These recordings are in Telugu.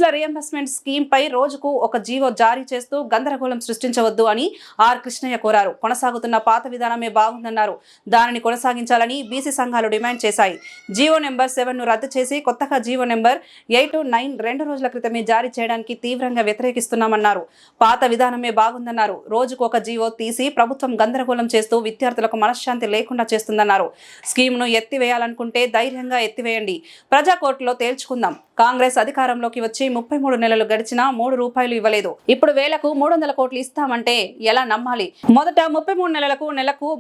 ఫీజుల రియంబర్స్మెంట్ స్కీమ్ పై రోజుకు ఒక జీవో జారీ చేస్తూ గందరగోళం సృష్టించవద్దు అని ఆర్ కృష్ణయ్య కోరారు. కొనసాగుతున్న పాత విధానమే బాగుందన్నారు. దానిని కొనసాగించాలని బీసీ సంఘాలు డిమాండ్ చేశాయి. జీవో నెంబర్ 7ను రద్దు చేసి కొత్తగా జీవో నెంబర్ 8, 9 2 రోజుల క్రితమే జారీ చేయడానికి తీవ్రంగా వ్యతిరేకిస్తున్నామన్నారు. పాత విధానమే బాగుందన్నారు. రోజుకు ఒక జీవో తీసి ప్రభుత్వం గందరగోళం చేస్తూ విద్యార్థులకు మనశ్శాంతి లేకుండా చేస్తుందన్నారు. స్కీమ్ను ఎత్తివేయాలనుకుంటే ధైర్యంగా ఎత్తివేయండి, ప్రజా కోర్టులో తేల్చుకుందాం. కాంగ్రెస్ అధికారంలోకి వచ్చి 33 నెలలు గడిచినా 3 రూపాయలు ఇవ్వలేదు. ఇప్పుడు వేలకు 300 కోట్లు ఇస్తామంటే ఎలా నమ్మాలి? మొదట 33 నెలలకు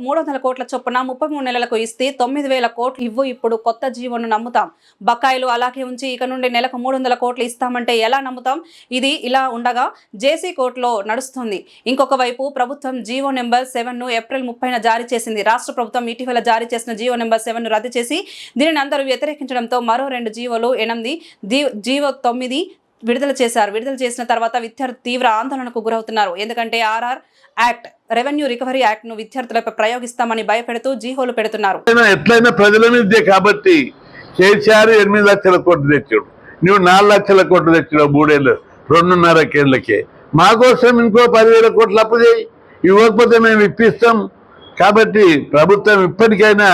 300 కోట్ల చొప్పున 33 నెలలకు ఇస్తే 9,000 కోట్లు ఇవ్వు. ఇప్పుడు కొత్త జీవోను నమ్ముతాం. బకాయిలు అలాగే ఉంచి ఇక నుండి నెలకు 300 కోట్లు ఇస్తామంటే ఎలా నమ్ముతాం? ఇది ఇలా ఉండగా జేసీ కోర్టులో నడుస్తుంది. ఇంకొక వైపు ప్రభుత్వం జీవో నెంబర్ 7ను ఏప్రిల్ 30న జారీ చేసింది. రాష్ట్ర ప్రభుత్వం ఇటీవల జారీ చేసిన జీవో నెంబర్ 7ను రద్దు చేసి దీనిని అందరూ వ్యతిరేకించడంతో మరో 2 జీవోలు 8 జీవో 9 విడుదల చేశారు. విడుదల చేసిన తర్వాత విద్యార్థులు తీవ్ర ఆందోళనకు గురవుతున్నారు. ఎందుకంటే RR act, revenue recovery act ను విద్యార్థులపై ప్రయోగిస్తామని భయపెడుతూ జీహోలు పెడుతున్నారు. ఎట్లయినా ప్రజల మీదే కాబట్టి కేసీఆర్ 8 లక్షల కోట్లు తెచ్చాడు, నువ్వు 4 లక్షల కోట్లు తెచ్చావు 3 ఏళ్ళు 2.5 ఏళ్ళకే. మా కోసం ఇంకో 10,000 కోట్లు అప్పు చేయి, ఇవ్వకపోతే మేము ఇప్పిస్తాం. కాబట్టి ప్రభుత్వం ఇప్పటికైనా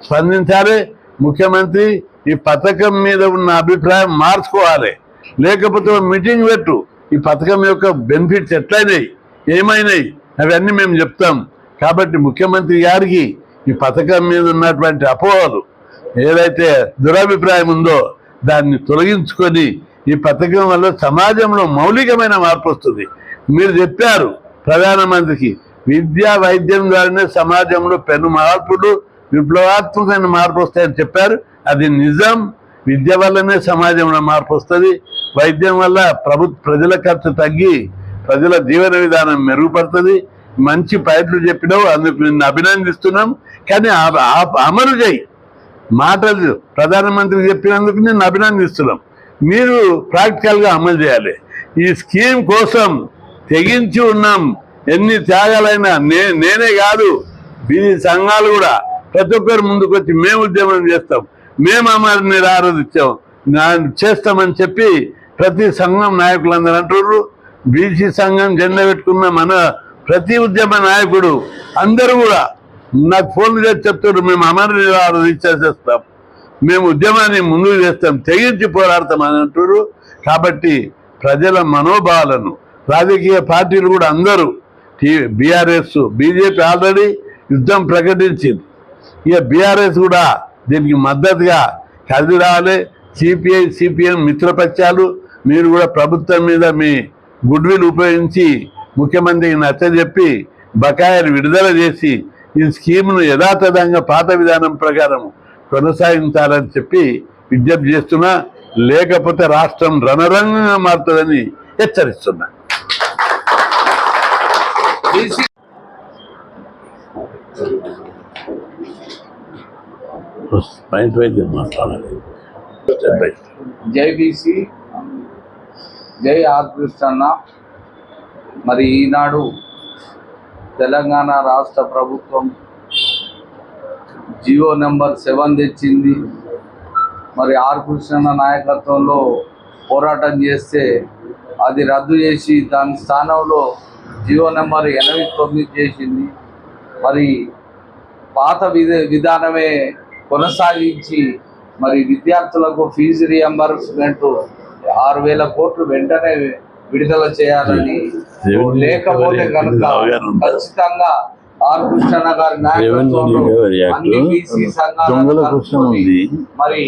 స్పందించాలి. ముఖ్యమంత్రి ఈ పథకం మీద ఉన్న అభిప్రాయం మార్చుకోవాలి. లేకపోతే మీటింగ్ పెట్టు, ఈ పథకం యొక్క బెనిఫిట్స్ ఎట్లయినాయి, ఏమైనాయి అవన్నీ మేము చెప్తాం. కాబట్టి ముఖ్యమంత్రి గారికి ఈ పథకం మీద ఉన్నటువంటి అపోహలు, ఏదైతే దురభిప్రాయం ఉందో దాన్ని తొలగించుకొని ఈ పథకం వల్ల సమాజంలో మౌలికమైన మార్పు వస్తుంది. మీరు చెప్పారు ప్రధానమంత్రికి, విద్యా వైద్యం ద్వారానే సమాజంలో పెను మార్పులు, విప్లవాత్మకమైన మార్పు వస్తాయని చెప్పారు. అది నిజం. విద్య వల్లనే సమాజంలో మార్పు వస్తుంది. వైద్యం వల్ల ప్రజల ఖర్చు తగ్గి ప్రజల జీవన విధానం మెరుగుపడుతుంది. మంచి పైట్లు చెప్పినావు, అందుకు నిన్ను అభినందిస్తున్నాం. కానీ అమలు చేయి. మాటలు ప్రధానమంత్రి చెప్పినందుకు నిన్ను అభినందిస్తున్నాం. మీరు ప్రాక్టికల్గా అమలు చేయాలి. ఈ స్కీమ్ కోసం తెగించి ఉన్నాం. ఎన్ని త్యాగాలైనా నేనే కాదు, బీసీ సంఘాలు కూడా ప్రతి ఒక్కరు ముందుకు వచ్చి మేము ఉద్యమం చేస్తాం, మేము అమరుని ఆరాధించాం చేస్తామని చెప్పి ప్రతి సంఘం నాయకులందరూ అంటున్నారు. బీసీ సంఘం జెండా పెట్టుకున్న మన ప్రతి ఉద్యమ నాయకుడు అందరూ కూడా నాకు ఫోన్లు చేసి చెప్తారు, మేము అమరుని ఆరాధించేస్తాం, మేము ఉద్యమాన్ని ముందుకు చేస్తాం, తెగించి పోరాడతాం అని అంటారు. కాబట్టి ప్రజల మనోభావాలను రాజకీయ పార్టీలు కూడా అందరూ, బీఆర్ఎస్, బీజేపీ ఆల్రెడీ యుద్ధం ప్రకటించింది. ఇక బీఆర్ఎస్ కూడా దీనికి మద్దతుగా కలిసి రావాలి. సిపిఐ, సిపిఎం మిత్రపక్షాలు మీరు కూడా ప్రభుత్వం మీద మీ గుడ్ విల్ ఉపయోగించి ముఖ్యమంత్రికి నచ్చజెప్పి బకాయిలు విడుదల చేసి ఈ స్కీమ్ను యథాతథంగా పాత విధానం ప్రకారం కొనసాగించాలని చెప్పి విజ్ఞప్తి చేస్తున్నా. లేకపోతే రాష్ట్రం రణరంగంగా మారుతుందని హెచ్చరిస్తున్నా. జై బీసీ, జై ఆర్ కృష్ణన్న. మరి ఈనాడు తెలంగాణ రాష్ట్ర ప్రభుత్వం జీవో నెంబర్ 7 తెచ్చింది. మరి ఆర్ కృష్ణన్న నాయకత్వంలో పోరాటం చేస్తే అది రద్దు చేసి దాని స్థానంలో జీవో నెంబర్ 89 చేసింది. మరి పాత విధానమే కొనసాగించి మరి విద్యార్థులకు ఫీజు రియంబర్స్మెంట్ 6,000 కోట్లు వెంటనే విడుదల చేయాలని, లేకపోతే కనుక ఖచ్చితంగా ఆర్ కృష్ణన్న గారి నాయకత్వంలో అన్ని బీసీ సంఘాలు మరి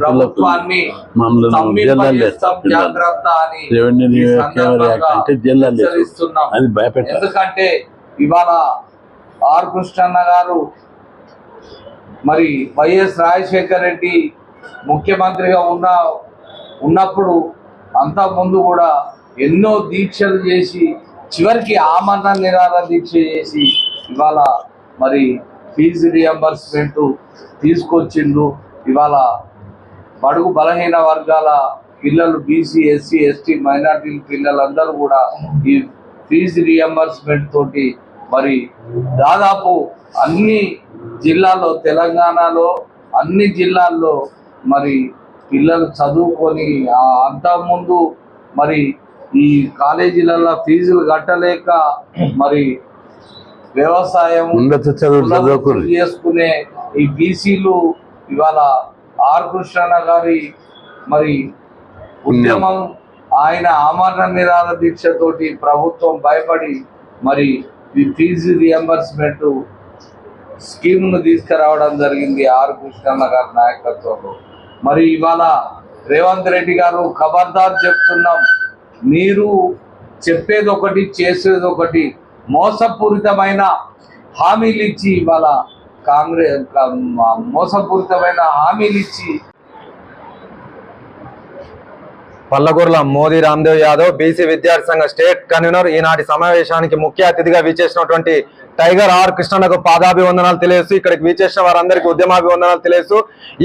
ప్రభుత్వాన్ని జాగ్రత్త అని హెచ్చరిస్తున్నాం. ఎందుకంటే ఇవాళ ఆర్ కృష్ణన్న గారు మరి వైఎస్ రాజశేఖర రెడ్డి ముఖ్యమంత్రిగా ఉన్నప్పుడు అంతకుముందు కూడా ఎన్నో దీక్షలు చేసి చివరికి ఆమరణ నిరాహార దీక్ష చేసి ఇవాళ మరి ఫీజు రియంబర్స్మెంట్ తీసుకొచ్చిండు. ఇవాళ బడుగు బలహీన వర్గాల పిల్లలు, బీసీ, ఎస్సీ, ఎస్టీ, మైనార్టీ పిల్లలందరూ కూడా ఈ ఫీజు రియంబర్స్మెంట్ తోటి మరి దాదాపు అన్ని జిల్లాల్లో, తెలంగాణలో అన్ని జిల్లాల్లో మరి పిల్లలు చదువుకొని అంతకుముందు మరి ఈ కాలేజీలలో ఫీజులు కట్టలేక మరి వ్యవసాయం ఉన్నత చదువులు చేసుకునే ఈ బీసీలు ఇవాళ ఆర్ కృష్ణన్న గారి మరి ఉద్యమం, ఆయన ఆమరణ నిరాహార దీక్షతోటి ప్రభుత్వం భయపడి మరి ఈ ఫీజు రియంబర్స్మెంట్ స్కీమ్ ను తీసుకురావడం జరిగింది ఆర్ కృష్ణన్న గారి నాయకత్వంలో. మరి ఇవాళ రేవంత్ రెడ్డి గారు ఖబర్దార్ చెప్తున్నాం, మీరు చెప్పేది ఒకటి చేసేది ఒకటి, మోసపూరితమైన హామీలు ఇచ్చి ఇవాళ మోసపూరితమైన హామీలు ఇచ్చి పల్లగూర్ల మోదీ రామ్దేవ్ యాదవ్ బీసీ విద్యార్థి సంఘ స్టేట్ కన్వీనర్ ఈనాటి సమావేశానికి ముఖ్య అతిథిగా విచ్చేసినటువంటి టైగర్ ఆర్ కృష్ణన్నకు పాదాభివందనాలు తెలియజేస్తూ ఇక్కడికి విచ్చేసిన వారందరికీ ఉద్యమాభివందనాలు తెలియజేస్తూ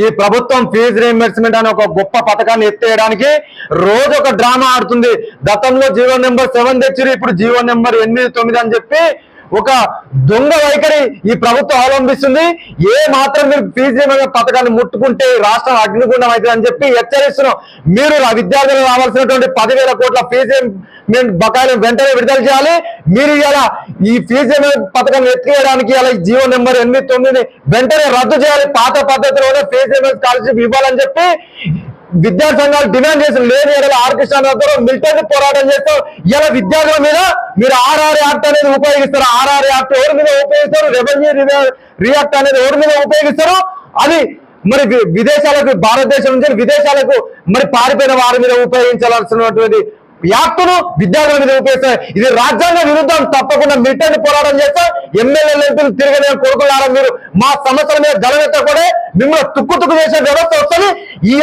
ఈ ప్రభుత్వం ఫీజు రీయింబర్స్మెంట్ అనే ఒక గొప్ప పథకాన్ని ఎత్తేయడానికి రోజు ఒక డ్రామా ఆడుతుంది. గతంలో జీవో నెంబర్ 7 తెచ్చిరు, ఇప్పుడు జీవో నెంబర్ 8, 9 అని చెప్పి ఒక దొంగ వైఖరి ఈ ప్రభుత్వం అవలంబిస్తుంది. ఏ మాత్రం మీరు ఫీజు పథకాన్ని ముట్టుకుంటే రాష్ట్రం అగ్నిగుండం అవుతుంది అని చెప్పి హెచ్చరిస్తున్నాం. మీరు విద్యార్థులకు రావాల్సినటువంటి 10,000 కోట్ల ఫీజు బకాయిలు వెంటనే విడుదల చేయాలి. మీరు ఇలా ఈ ఫీజు పథకం ఎత్తివేయడానికి ఇలా జీవో నెంబర్ 8, 9 వెంటనే రద్దు చేయాలి. పాత పద్ధతిలోనే ఫీజు స్కాలర్షిప్ ఇవ్వాలని చెప్పి విద్యార్థి సంఘాలు డిమాండ్ చేసిన లేని ఆర్ కృష్ణ మిలిటరీ పోరాటం చేస్తూ ఇలా విద్యార్థుల మీద మీరు ఆర్ఆర్ యాక్ట్ అనేది ఉపయోగిస్తారు. ఆర్ఆర్ యాక్ట్ ఎవరి మీద ఉపయోగిస్తారు? రెవెన్యూ రియాక్ట్ అనేది ఎవరి మీద ఉపయోగిస్తారు? అది మరి విదేశాలకు, భారతదేశం నుంచి విదేశాలకు మరి పారిపోయిన వారి మీద ఉపయోగించాల్సినటువంటి యాక్టును విద్యార్థుల మీద ఉపయోగిస్తారు. ఇది రాజ్యాంగ విరుద్ధం. తప్పకుండా మిలిటరీ పోరాటం చేస్తాం. ఎమ్మెల్యేలు ఎంపీలు తిరిగిన కొడుకులారా, మీరు మా సమస్యల మీద గలవెత్త కూడా మిమ్మల్ని తుక్కు చేసే వ్యవస్థ వస్తుంది. ఈ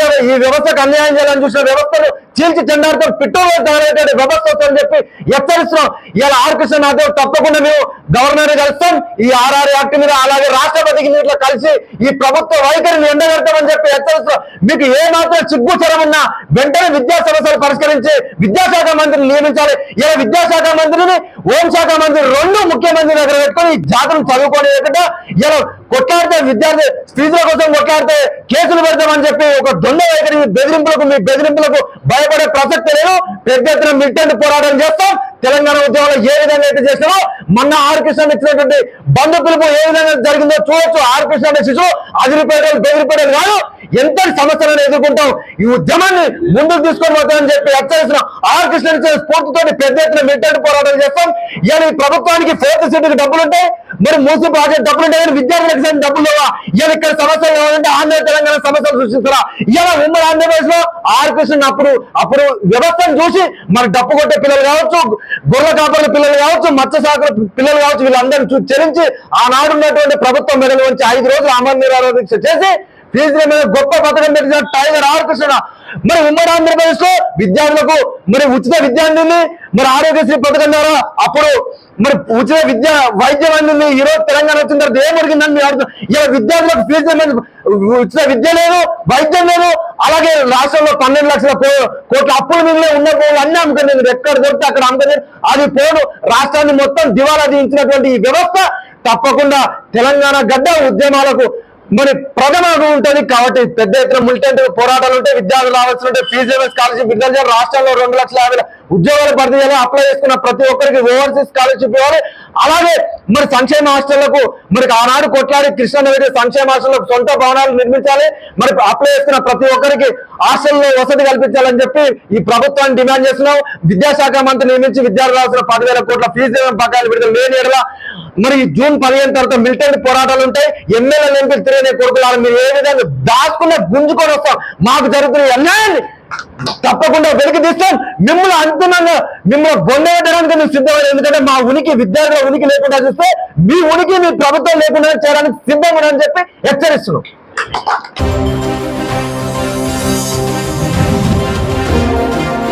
వ్యవస్థకు అన్యాయం చేయాలని చూసిన వ్యవస్థను చీల్చి చెండాడుతో పిట్టోలేటువంటి వ్యవస్థ వస్తుందని చెప్పి హెచ్చరిస్తున్నాం. ఇలా ఆర్ కృష్ణ తప్పకుండా మేము గవర్నర్ కలుస్తాం. ఈ ఆర్ఆర్ యాక్ట్ మీద అలాగే రాష్ట్రపతికి మీరు కలిసి ఈ ప్రభుత్వ వైఖరిని ఎండగడతామని చెప్పి హెచ్చరిస్తున్నాం. మీకు ఏ మాత్రం సిగ్గుచరం ఉన్నా వెంటనే విద్యా సమస్యలు పరిష్కరించి విద్యాశాఖ మంత్రిని నియమించాలి. ఇలా విద్యాశాఖ మంత్రిని, హోంశాఖ మంత్రి రెండు ముఖ్యమంత్రి దగ్గర పెట్టుకొని ఈ జాతులు చదువుకొని లేకుండా ఇలా కొట్లాడితే విద్యార్థి ఫీజుల కోసం కొట్లాడితే కేసులు పెడతామని చెప్పి ఒక దొంగ వైఖరి బెదిరింపులకు, మీ బెదిరింపులకు భయపడే ప్రసక్తి లేదు. పెద్ద ఎత్తున మిలిటెంట్ పోరాటం చేస్తాం. తెలంగాణ ఉద్యమంలో ఏ విధంగా అయితే చేస్తామో మొన్న ఆర్ కృష్ణ ఇచ్చినటువంటి బంధు పిలుపు ఏ విధంగా జరిగిందో చూడొచ్చు. ఆర్ కృష్ణ అనే శిశువు అదిరిపేటలు బెదిరిపేటలు కాదు, ఎంతటి సమస్యలను ఎదుర్కొంటాం. ఈ ఉద్యమాన్ని ముందుకు తీసుకొని పోతామని చెప్పి హెచ్చరిస్తున్నాం. ఆర్ కృష్ణ ఇచ్చిన స్ఫూర్తితో పెద్ద ఎత్తున మిలిటెంట్ పోరాటం చేస్తాం. ఇలా ఈ ప్రభుత్వానికి 4th సీటుకి డబ్బులు ఉంటాయి, మరి మూసి ప్రాజెక్ట్ డబ్బులు ఉంటాయి, విద్యార్థులకు డబ్బులు లేవా? ఇలా ఇక్కడ సమస్యలు కావాలంటే ఆంధ్ర తెలంగాణ సమస్యలు సృష్టిస్తారా? ఇలా ఉమ్మడి ఆంధ్రప్రదేశ్ లో ఆర్ కృష్ణ అప్పుడు వ్యవస్థను చూసి మరి డప్పు కొట్టే పిల్లలు కావచ్చు, గొర్రెల కాపర్ల పిల్లలు కావచ్చు, మత్స్యశాఖల పిల్లలు కావచ్చు, వీళ్ళందరినీ చూసి చెల్లించి ఆనాడు ఉన్నటువంటి ప్రభుత్వం మెడలు వంచి 5 రోజులు అమర నిరాహార దీక్ష చేసి ఫీజుల మీద గొప్ప పథకం పెట్టిన టైగర్ ఆర్ కృష్ణ మరి ఉమ్మడి ఆంధ్రప్రదేశ్ లో విద్యార్థులకు మరి ఉచిత విద్య అందింది. మరి ఆరోగ్యశ్రీ పథకం ద్వారా అప్పుడు మరి ఉచిత వైద్యం అందింది. ఈ రోజు తెలంగాణ వచ్చిన తర్వాత ఏమడిగిందని మీరు అడుగుతారు. ఇలా విద్యార్థులకు ఫీజు ఉచిత విద్య లేదు, వైద్యం లేదు. అలాగే రాష్ట్రంలో 12 లక్షల కోట్ల అప్పులు మిగిలిన ఉన్న పోలు అన్ని అమ్ముకునేది, ఎక్కడ దొరికితే అక్కడ అమ్ముకునేది. అది పోను రాష్ట్రాన్ని మొత్తం దివాలా తీయించినటువంటి ఈ వ్యవస్థ తప్పకుండా తెలంగాణ గడ్డ ఉద్యమాలకు మరి ప్రథమంగా ఉంటుంది. కాబట్టి పెద్ద ఎత్తున మిలిటెంట్ పోరాటాలు ఉంటాయి. విద్యార్థులు రావాల్సిన ఫీజు స్కాలర్షిప్ విడుదల చేయాలి. రాష్ట్రంలో 2,50,000 ఉద్యోగాలు భర్తీ చేయాలి. అప్లై చేసుకున్న ప్రతి ఒక్కరికి ఓవర్సీస్ స్కాలర్షిప్ ఇవ్వాలి. అలాగే మరి సంక్షేమ హాస్టళ్లకు మరి ఆనాడు కొట్లాడి కృష్ణానగర్ సంక్షేమ హాస్టళ్లకు సొంత భవనాలు నిర్మించాలి. మరి అప్లై చేసుకున్న ప్రతి ఒక్కరికి హాస్టల్లో వసతి కల్పించాలని చెప్పి ఈ ప్రభుత్వాన్ని డిమాండ్ చేస్తున్నాం. విద్యాశాఖ మంత్రి నియమించి విద్యార్థులు రావాల్సిన 10,000 కోట్ల ఫీజు బకాయిలు విడుదల లేని ఎడల మరి జూన్ 15 తర్వాత మిలిటెంట్ పోరాటాలు ఉంటాయి. ఎమ్మెల్యేలు ఎంపీలు తిరిగిన కొడుకులారు మీరు ఏ విధంగా దాచుకున్న గుంజుకొని వస్తాం. మాకు జరుగుతున్న అన్యాయాన్ని తప్పకుండా వెలికి తీస్తాం. మిమ్మల్ని అంటున్నాను, మిమ్మల్ని బొండేయడానికి మేము సిద్ధమైన. ఎందుకంటే మా ఉనికి విద్యార్థుల ఉనికి లేకుండా చూస్తే మీ ఉనికి మీ ప్రభుత్వం లేకుండా చేయడానికి సిద్ధంగా అని చెప్పి హెచ్చరిస్తున్నాం.